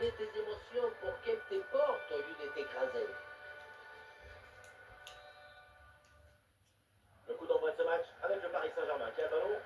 contrôler tes émotions pour qu'elles te portent au lieu de t'écraser. Le coup d'envoi de ce match avec le Paris Saint-Germain qui a le ballon.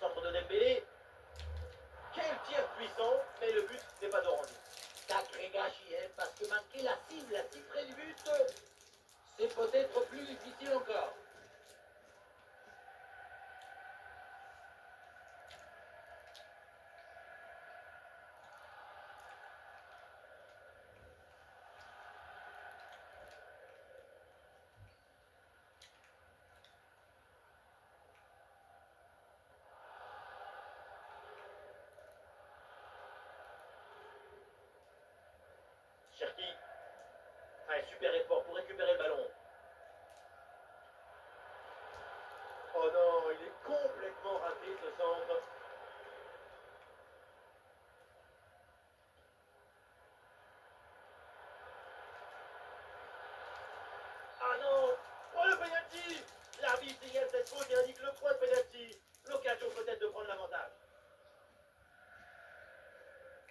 Centre de Dembélé. Quel tir puissant, mais le but n'est pas de rendu. Sacré gâchis, hein, parce que marquer la cible si près du but, c'est peut-être plus difficile encore. Cherki. Un super effort pour récupérer le ballon. Oh non, il est complètement raté ce centre. Ah non! Oh le penalty! L'arbitre signale cette faute et indique le point de penalty. L'occasion peut-être de prendre l'avantage.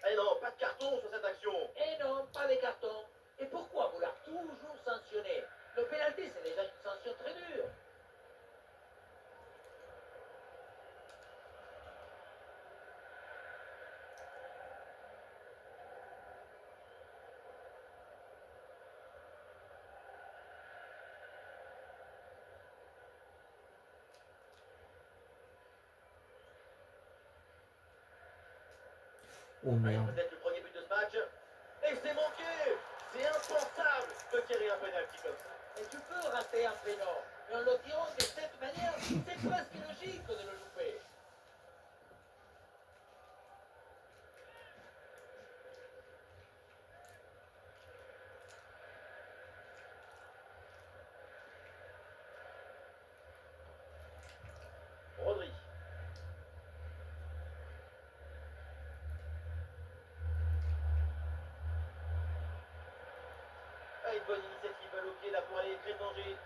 Eh non, pas de carton sur cette action. Et non, pas de carton. Et pourquoi vouloir toujours sanctionner? Le pénalty, c'est déjà une sanction très dure. Oh Allez, merde. peut-être le premier but de ce match. Et c'est manqué! C'est impensable de tirer un penalty comme ça. Et tu peux rater un pénal. Mais en le tirant de cette manière, c'est presque logique de le louper. Rodri. Ah, une bonne initiative à pied là pour aller créer le danger.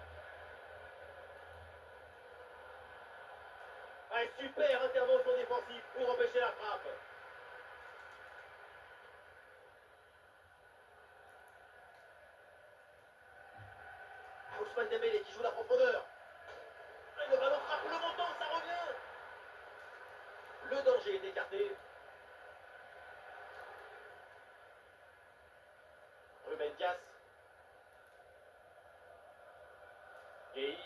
Ah, super intervention défensive pour empêcher la frappe. Ah, Ousmane Dembélé qui joue la profondeur. Ah, le ballon frappe le montant, ça revient. Le danger est écarté. Ruben Dias. Gay.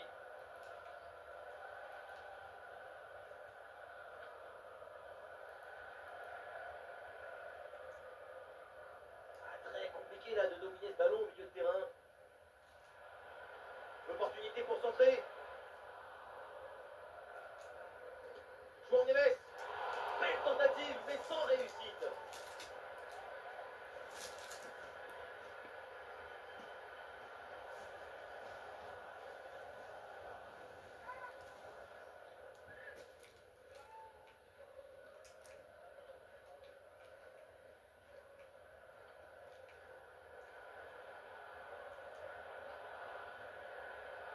Ah, très compliqué là de dominer ce ballon au milieu de terrain. L'opportunité pour centrer. João Neves. Belle tentative, mais sans réussite.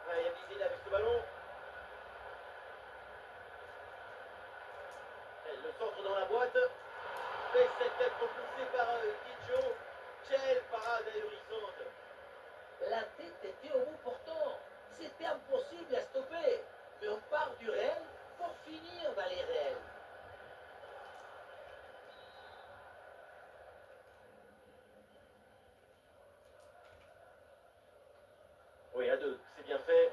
Ah, il y a visé avec ce ballon. Et le centre dans la boîte. Et cette tête repoussée par Guicho. Quelle parade ahurissante. La tête était au bout portant. C'était impossible à stopper. Mais on part du réel pour finir dans les réels. Oui, à deux, c'est bien fait.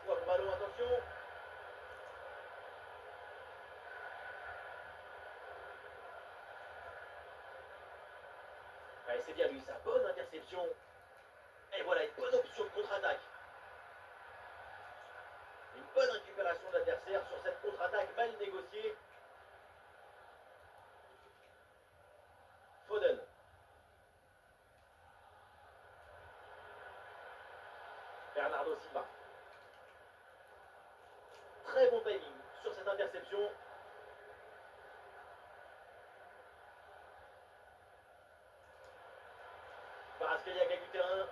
Joueur au ballon, attention. Allez, c'est bien lui, sa bonne interception. Et voilà, une bonne option de contre-attaque. Une bonne récupération de l'adversaire sur cette contre-attaque mal négociée. Foden. Bernardo Silva. Très bon timing sur cette interception. réception. Kvaratskhelia gagne du terrain.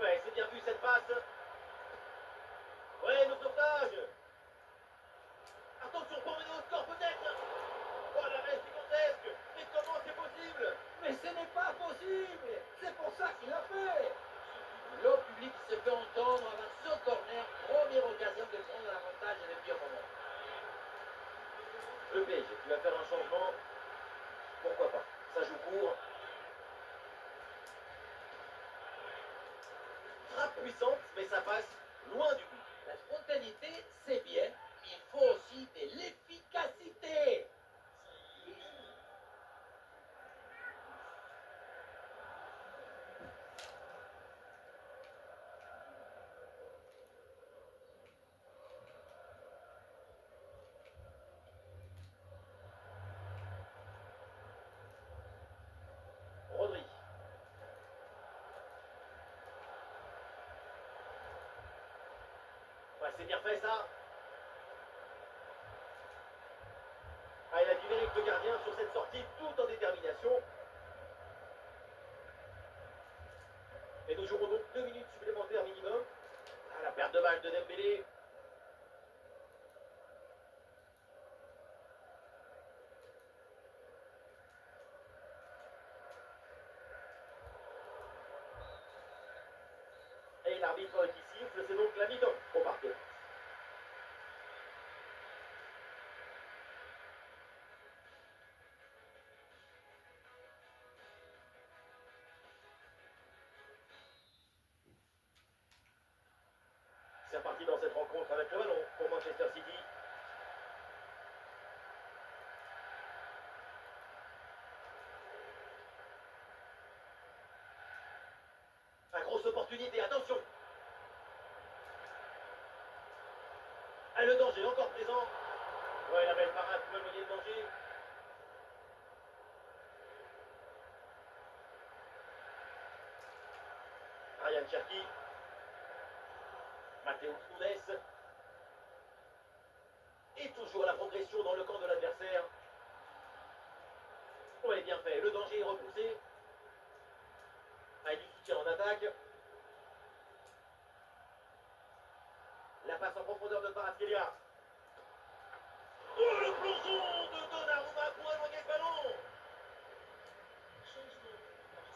Ouais, c'est bien vu cette passe. Ouais, le sauvetage. Attention pour mener au score peut-être. Oh, l'arrêt gigantesque. Mais comment c'est possible? Mais ce n'est pas possible. C'est pour ça qu'il a fait. Le public se fait entendre avec ce corner. Première occasion de prendre l'avantage et de bien moment. Le PSG qui va faire un changement. Pourquoi pas? Ça joue court. Frappe puissante, mais ça passe loin du but. La spontanéité, c'est bien, mais il faut aussi de l'efficacité. Rodri. Ouais, c'est bien fait ça. Ah, il a du mérite le gardien sur cette sortie, tout en détermination. Et nous jouerons donc 2 minutes supplémentaires minimum. Ah, la perte de balle de Dembélé. Et l'arbitre qui siffle, c'est donc la mi-temps au parquet. C'est reparti dans cette rencontre avec le ballon pour Manchester City. Une grosse opportunité, attention. Ah, le danger encore présent. Ouais, la belle parade pour éloigner le danger. Ryan Cherki. Matteo Nunes. Et toujours la progression dans le camp de l'adversaire. Ouais, bien fait. Le danger est repoussé. Avec du soutien en attaque. La passe en profondeur de Kvaratskhelia. Oh, le plongeon de Donnarumma pour éloigner le ballon.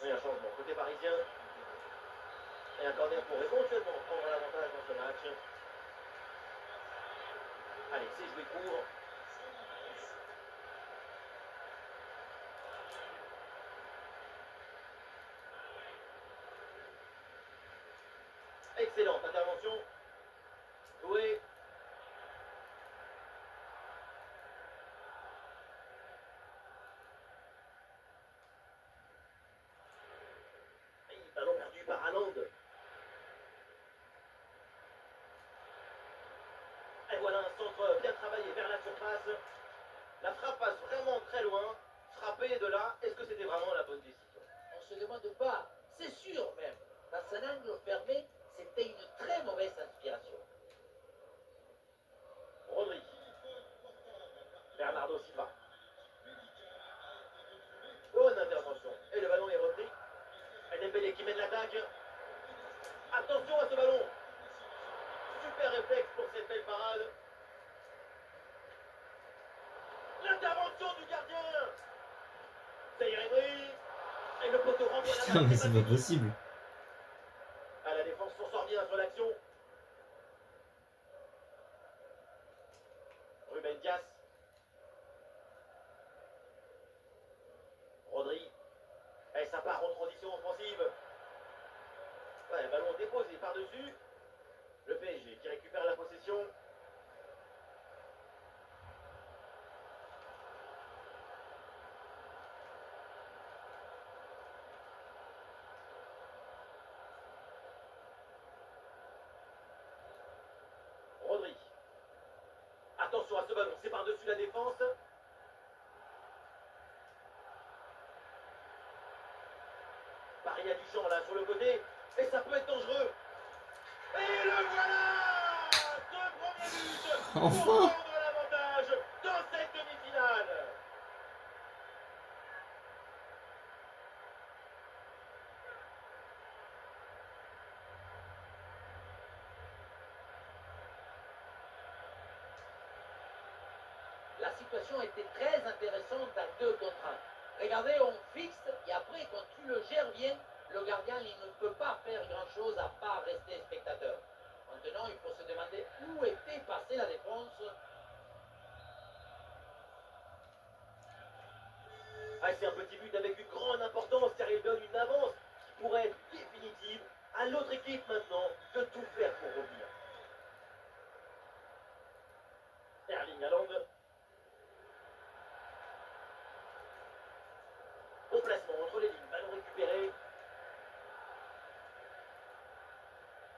Oui, un changement côté parisien. Et un corner pour éventuellement prendre l'avantage dans ce match. Allez, c'est joué court. Excellente intervention. Doué. Ballon perdu par Haaland. Et voilà un centre bien travaillé vers la surface. La frappe passe vraiment très loin. Frapper de là, est-ce que c'était vraiment la bonne décision? On se demande pas, c'est sûr même. Dans un angle fermé, c'était une très mauvaise inspiration. Rodri. Bernardo Silva. Bonne intervention. Et le ballon est repris. Et Dembélé qui mène l'attaque. Attention à ce ballon. Super réflexe pour cette belle parade. L'intervention du gardien. Seyri. Et le poteau renvoie la Putain, balle. mais c'est pas possible. À la défense s'en sort bien sur l'action. Ruben Dias. Rodri. Et ça part en transition offensive. Ouais, le ballon déposé par-dessus. Le PSG qui récupère la possession. Rodri. Attention à ce ballon, c'est par-dessus la défense. Paris a du champ là sur le côté. Et ça peut être dangereux. Et le voilà. Ce premier but pour Enfin. prendre l'avantage dans dans cette demi-finale. La situation était très intéressante à 2 contre 1. Regardez, on fixe et après, quand tu le gères bien, le gardien il ne peut pas faire grand-chose à part rester spectateur. Maintenant, il faut se demander où était passée la défense. Ah, c'est un petit but avec une grande importance car il donne une avance qui pourrait être définitive. À l'autre équipe maintenant de tout faire pour revenir. Erling Haaland. Bon placement entre les lignes, ballon récupéré.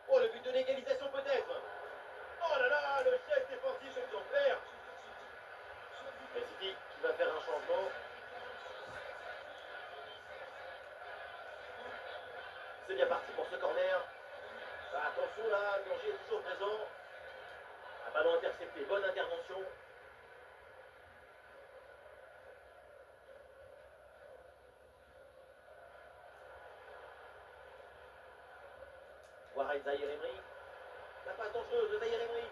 Oh, le but de l'égalisation peut-être. Oh là là, le chef défensif exemplaire. Et City qui va faire un changement. C'est bien parti pour ce corner. Ah, attention là, le danger est toujours présent. Un ballon intercepté, bonne intervention. Warren Zaïre Emery. La passe dangereuse de Zaïre Emery.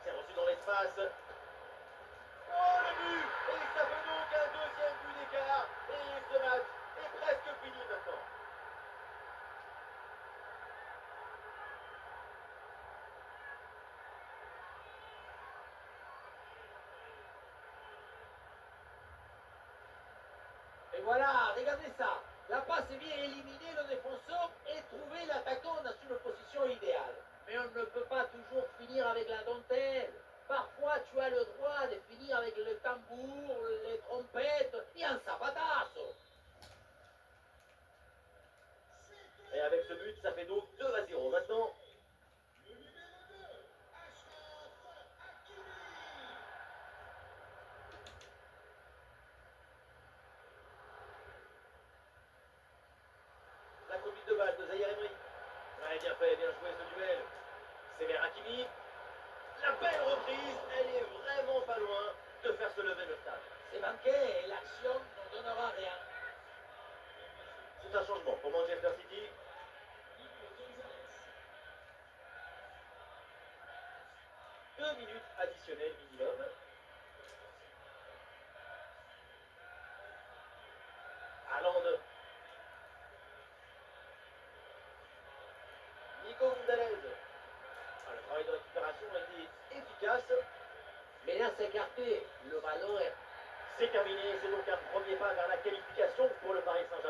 C'est reçu dans l'espace. Oh le but. Et ça fait donc un deuxième but d'écart. Et ce match est presque fini maintenant. Et voilà, regardez ça. La passe est bien éliminée le défenseur et trouver l'attaquant dans une position idéale. Mais on ne peut pas toujours finir avec la dentelle. Parfois, tu as le droit de finir avec le tambour, les trompettes et un zapatazo. Et avec ce but, ça fait donc 2-0 maintenant. La conduite de balle de Zaïre Emery. Ouais, bien fait, bien joué ce duel. C'est vers Hakimi. La belle reprise, elle est vraiment pas loin de faire se lever le stade. C'est manqué et l'action ne donnera rien. C'est un changement pour Manchester City. Deux minutes additionnelles minimum. Haaland. Nico Gonzalez. Ah, le travail de récupération a été efficace. Mais là, c'est écarté. Le ballon est... C'est terminé, c'est donc un premier pas vers la qualification pour le Paris Saint-Germain.